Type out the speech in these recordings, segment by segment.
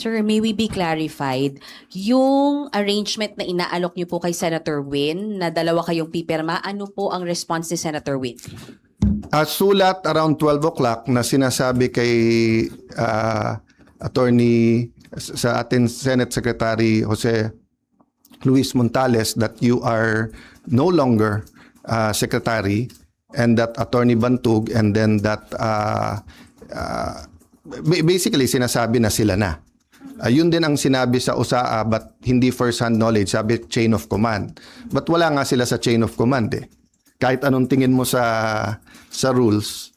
Sir, may we be clarified, yung arrangement na inaalok niyo po kay Senator Win, na dalawa kayong pipirma, ano po ang response ni Senator Win? Sulat around 12 o'clock na sinasabi kay attorney sa ating Senate Secretary Jose Luis Montales that you are no longer secretary, and that Attorney Bantug, and then that basically sinasabi na sila na. Yun din ang sinabi sa USAA, but hindi first-hand knowledge, sabi chain of command. But wala nga sila sa chain of command eh. Kahit anong tingin mo sa rules,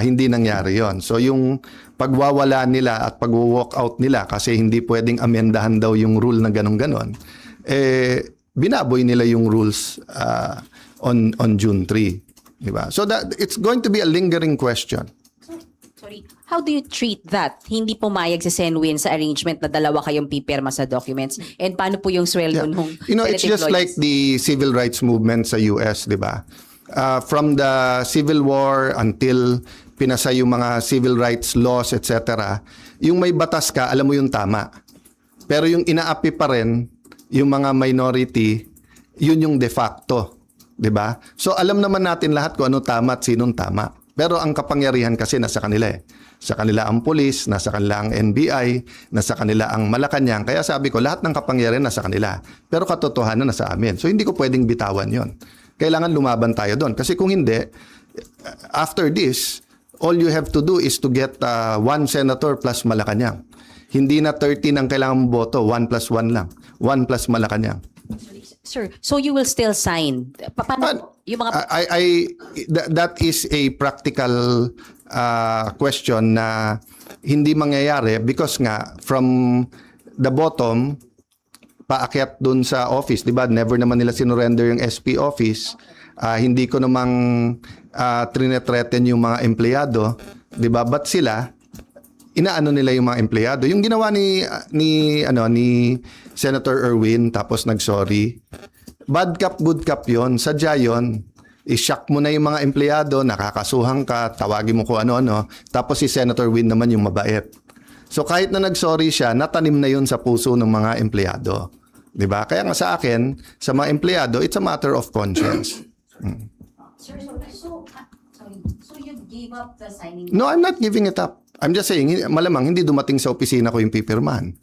hindi nangyari yon. So yung pagwawala nila at pag-walk out nila kasi hindi pwedeng amendahan daw yung rule na ganon-ganon, binaboy nila yung rules on June 3. Diba? So that it's going to be a lingering question. Sorry, how do you treat that? Hindi pumayag si Senwin sa arrangement na dalawa kayong pipirma sa documents? And paano po yung sweldo nung It's just like the civil rights movement sa US, di ba? From the Civil War until pinasa yung mga civil rights laws, etc., yung may batas ka, alam mo yung tama. Pero yung inaapi pa rin, yung mga minority, yun yung de facto. Di ba? So alam naman natin lahat kung ano tama at sinong tama. Pero ang kapangyarihan kasi nasa kanila eh. Sa kanila ang pulis, nasa kanila ang NBI, nasa kanila ang Malacanang. Kaya sabi ko, lahat ng kapangyarihan nasa kanila. Pero katotohanan nasa amin. So hindi ko pwedeng bitawan yon. Kailangan lumaban tayo doon. Kasi kung hindi, after this, all you have to do is to get one senator plus Malacanang. Hindi na 13 ang kailangan boto, 1 plus 1 lang. 1 plus Malacanang. Sir, so you will still sign? Paano yung mga... That is a practical question na hindi mangyayari because nga from the bottom paakyat dun sa office, di ba? Never naman nila sinurrender yung SP office. Hindi ko namang trinethreaten yung mga empleyado, di ba? But sila, inaano nila yung mga empleyado. Yung ginawa ni Senator Erwin tapos nag-sorry. Bad cop, good cop yon. Sadya yon. I-shock mo na yung mga empleyado, nakakasuhan ka, tawagin mo kung ano-ano. Tapos si Senator Win naman yung mabait. So kahit na nag-sorry siya, natanim na yun sa puso ng mga empleyado. 'Di ba? Kaya nga sa akin, sa mga empleyado, it's a matter of conscience. Sir, so you gave up the signing? No, I'm not giving it up. I'm just saying, malamang hindi dumating sa opisina ko yung pipirmahan.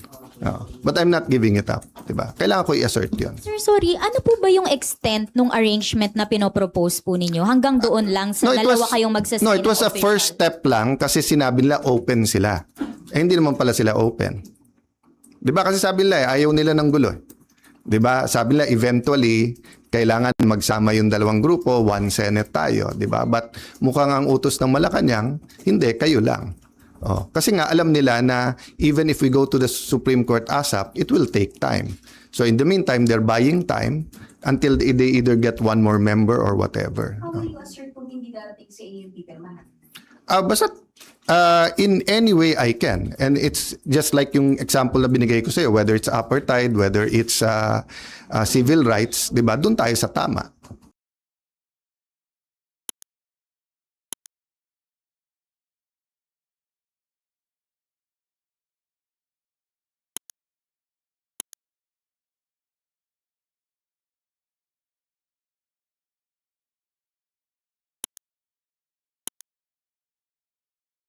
But I'm not giving it up. Diba? Kailangan ko i-assert yun. Sir, sorry, ano po ba yung extent nung arrangement na pinopropose po ninyo? Hanggang doon lang sa dalawa kayong magsasign? No, it was a first step lang kasi sinabi nila open sila. Hindi naman pala sila open. Diba? Kasi sabi nila ayaw nila ng gulo. Diba? Sabi nila eventually, kailangan magsama yung dalawang grupo, one Senate tayo. Diba? But mukhang ang utos ng Malacanang, hindi, kayo lang. Kasi nga alam nila na even if we go to the Supreme Court ASAP, it will take time. So in the meantime, they're buying time until they either get one more member or whatever. How will you assert kung hindi darating sa inyong pipirmahan? Basta in any way I can. And it's just like yung example na binigay ko sa'yo, whether it's apartheid, whether it's civil rights, di ba? Doon tayo sa tama.